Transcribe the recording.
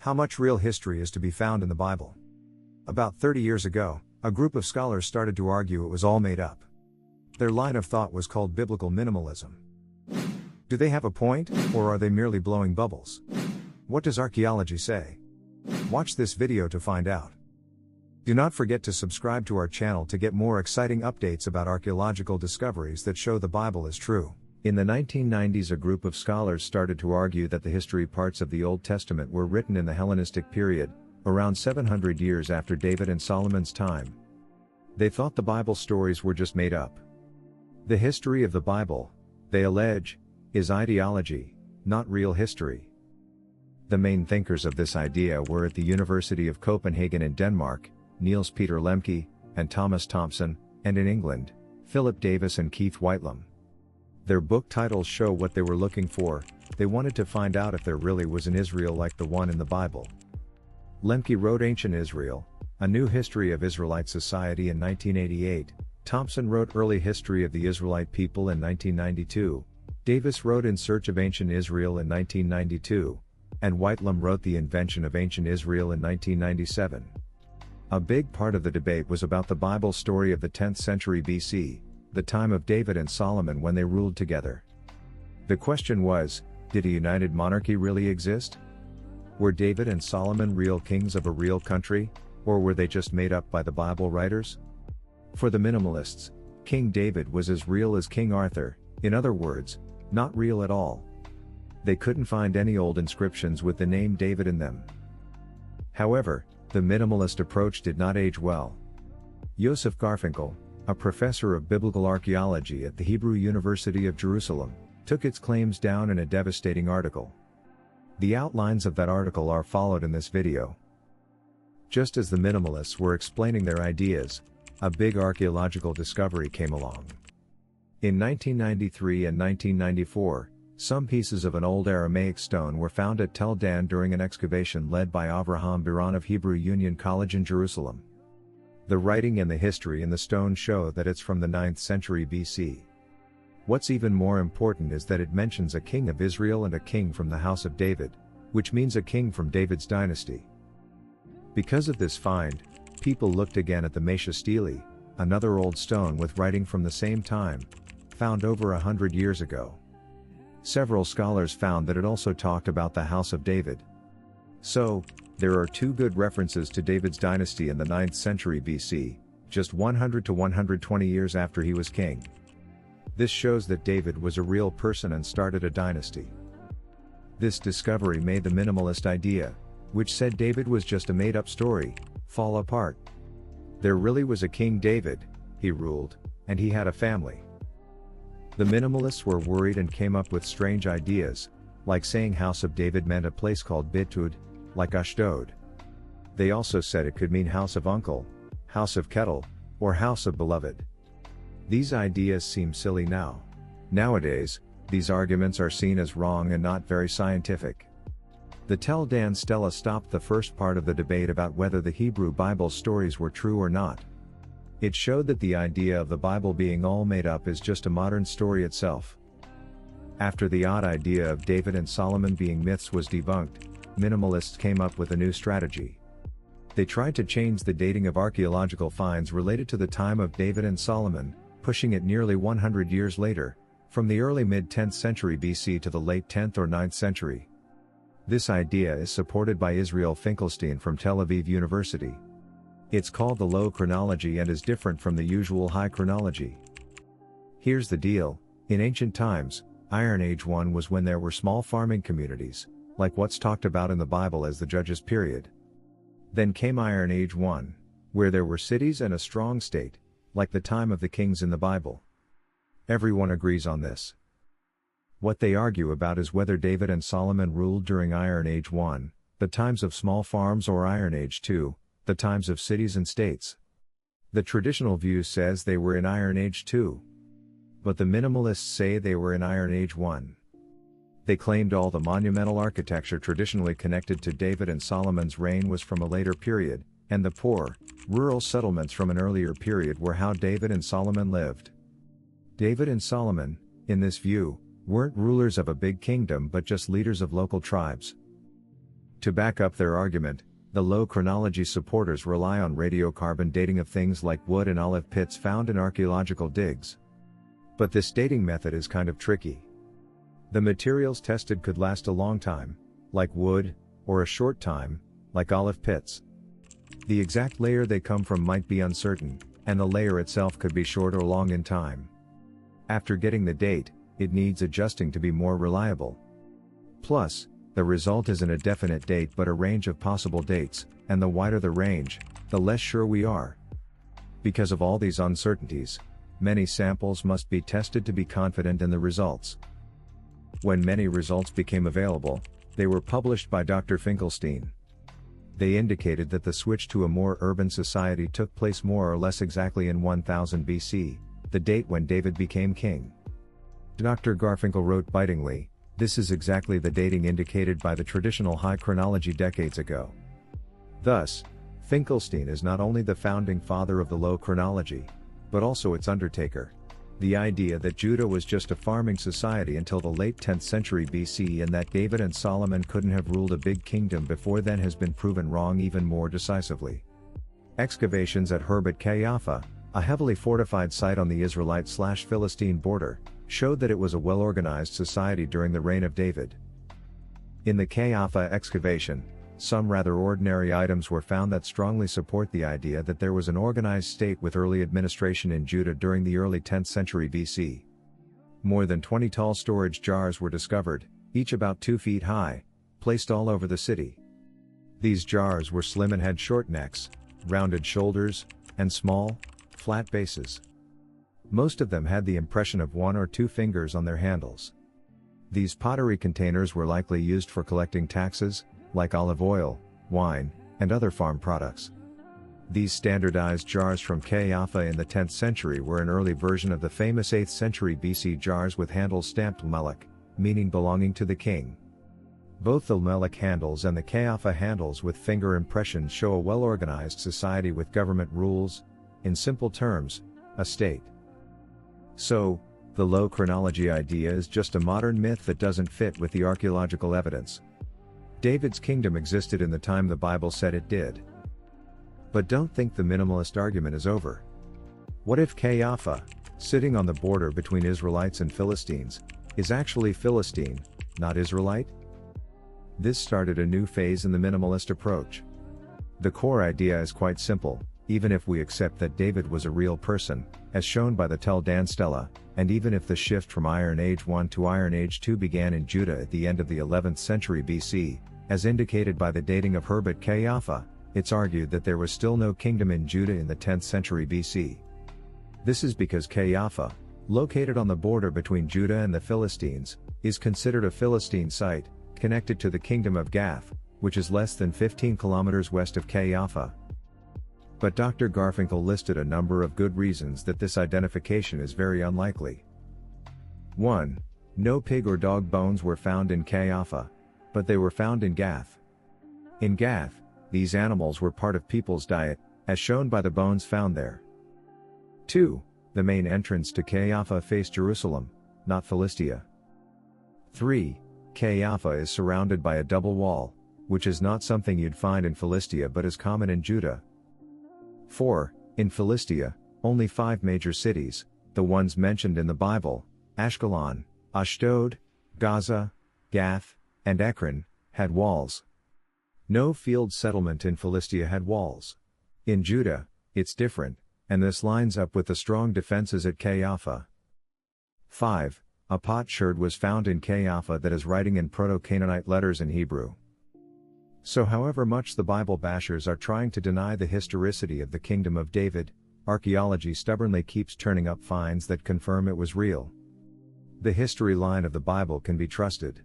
How much real history is to be found in the Bible? About 30 years ago, a group of scholars started to argue it was all made up. Their line of thought was called biblical minimalism. Do they have a point, or are they merely blowing bubbles? What does archaeology say? Watch this video to find out. Do not forget to subscribe to our channel to get more exciting updates about archaeological discoveries that show the Bible is true. In the 1990s, a group of scholars started to argue that the history parts of the Old Testament were written in the Hellenistic period, around 700 years after David and Solomon's time. They thought the Bible stories were just made up. The history of the Bible, they allege, is ideology, not real history. The main thinkers of this idea were at the University of Copenhagen in Denmark, Niels Peter Lemke, and Thomas Thompson, and in England, Philip Davis and Keith Whitelam. Their book titles show what they were looking for. They wanted to find out if there really was an Israel like the one in the Bible. Lemke wrote Ancient Israel, A New History of Israelite Society in 1988, Thompson wrote Early History of the Israelite People in 1992, Davis wrote In Search of Ancient Israel in 1992, and Whitelam wrote The Invention of Ancient Israel in 1997. A big part of the debate was about the Bible story of the 10th century BC, the time of David and Solomon when they ruled together. The question was, did a united monarchy really exist? Were David and Solomon real kings of a real country, or were they just made up by the Bible writers? For the minimalists, King David was as real as King Arthur, in other words, not real at all. They couldn't find any old inscriptions with the name David in them. However, the minimalist approach did not age well. Yosef Garfinkel, a professor of biblical archaeology at the Hebrew University of Jerusalem, took its claims down in a devastating article. The outlines of that article are followed in this video. Just as the minimalists were explaining their ideas, a big archaeological discovery came along. In 1993 and 1994, some pieces of an old Aramaic stone were found at Tel Dan during an excavation led by Avraham Biron of Hebrew Union College in Jerusalem. The writing and the history in the stone show that it's from the 9th century BC. What's even more important is that it mentions a king of Israel and a king from the house of David, which means a king from David's dynasty. Because of this find, people looked again at the Mesha Stele, another old stone with writing from the same time, found over 100 years ago. Several scholars found that it also talked about the house of David. So, there are two good references to David's dynasty in the 9th century BC, just 100 to 120 years after he was king. This shows that David was a real person and started a dynasty. This discovery made the minimalist idea, which said David was just a made-up story, fall apart. There really was a King David, he ruled, and he had a family. The minimalists were worried and came up with strange ideas, like saying House of David meant a place called Bitud, like Ashdod. They also said it could mean House of Uncle, House of Kettle, or House of Beloved. These ideas seem silly now. Nowadays, these arguments are seen as wrong and not very scientific. The Tel Dan Stela stopped the first part of the debate about whether the Hebrew Bible stories were true or not. It showed that the idea of the Bible being all made up is just a modern story itself. After the odd idea of David and Solomon being myths was debunked, minimalists came up with a new strategy. They tried to change the dating of archaeological finds related to the time of David and Solomon, pushing it nearly 100 years later, from the early mid-10th century BC to the late 10th or 9th century. This idea is supported by Israel Finkelstein from Tel Aviv University. It's called the low chronology and is different from the usual high chronology. Here's the deal: in ancient times, Iron Age 1 was when there were small farming communities, like what's talked about in the Bible as the Judges period. Then came Iron Age 1, where there were cities and a strong state, like the time of the kings in the Bible. Everyone agrees on this. What they argue about is whether David and Solomon ruled during Iron Age 1, the times of small farms, or Iron Age 2, the times of cities and states. The traditional view says they were in Iron Age 2. But the minimalists say they were in Iron Age 1. They claimed all the monumental architecture traditionally connected to David and Solomon's reign was from a later period, and the poor, rural settlements from an earlier period were how David and Solomon lived. David and Solomon, in this view, weren't rulers of a big kingdom but just leaders of local tribes. To back up their argument, the low chronology supporters rely on radiocarbon dating of things like wood and olive pits found in archaeological digs. But this dating method is kind of tricky. The materials tested could last a long time, like wood, or a short time, like olive pits. The exact layer they come from might be uncertain, and the layer itself could be short or long in time. After getting the date, it needs adjusting to be more reliable. Plus, the result isn't a definite date but a range of possible dates, and the wider the range, the less sure we are. Because of all these uncertainties, many samples must be tested to be confident in the results. When many results became available, they were published by Dr. Finkelstein. They indicated that the switch to a more urban society took place more or less exactly in 1000 BC, the date when David became king. Dr. Garfinkel wrote bitingly, "This is exactly the dating indicated by the traditional high chronology decades ago." Thus, Finkelstein is not only the founding father of the low chronology, but also its undertaker. The idea that Judah was just a farming society until the late 10th century BC and that David and Solomon couldn't have ruled a big kingdom before then has been proven wrong even more decisively. Excavations at Herbet Kayapha, a heavily fortified site on the Israelite/Philistine border, showed that it was a well-organized society during the reign of David. In the Kayapha excavation, some rather ordinary items were found that strongly support the idea that there was an organized state with early administration in Judah during the early 10th century BC. More than 20 tall storage jars were discovered, each about 2 feet high, placed all over the city. These jars were slim and had short necks, rounded shoulders, and small, flat bases. Most of them had the impression of 1 or 2 fingers on their handles. These pottery containers were likely used for collecting taxes, like olive oil, wine, and other farm products. These standardized jars from Kayapha in the 10th century were an early version of the famous 8th century BC jars with handles stamped Melech, meaning belonging to the king. Both the Melech handles and the Kayapha handles with finger impressions show a well-organized society with government rules, in simple terms, a state. So, the low chronology idea is just a modern myth that doesn't fit with the archaeological evidence. David's kingdom existed in the time the Bible said it did. But don't think the minimalist argument is over. What if Kayapha, sitting on the border between Israelites and Philistines, is actually Philistine, not Israelite? This started a new phase in the minimalist approach. The core idea is quite simple, even if we accept that David was a real person, as shown by the Tel Dan stela, and even if the shift from Iron Age I to Iron Age II began in Judah at the end of the 11th century BC, as indicated by the dating of Herbet Kayapha, it's argued that there was still no kingdom in Judah in the 10th century BC. This is because Kayapha, located on the border between Judah and the Philistines, is considered a Philistine site, connected to the kingdom of Gath, which is less than 15 kilometers west of Kayapha. But Dr. Garfinkel listed a number of good reasons that this identification is very unlikely. 1. No pig or dog bones were found in Kayapha, but they were found in Gath. In Gath, these animals were part of people's diet, as shown by the bones found there. 2. The main entrance to Kayapha faced Jerusalem, not Philistia. 3. Kayapha is surrounded by a double wall, which is not something you'd find in Philistia but is common in Judah. 4. In Philistia, only 5 major cities, the ones mentioned in the Bible, Ashkelon, Ashdod, Gaza, Gath, and Ekron, had walls. No field settlement in Philistia had walls. In Judah, it's different, and this lines up with the strong defenses at Kayapha. 5. A potsherd was found in Kayapha that is writing in Proto-Canaanite letters in Hebrew. So however much the Bible bashers are trying to deny the historicity of the kingdom of David, archaeology stubbornly keeps turning up finds that confirm it was real. The history line of the Bible can be trusted.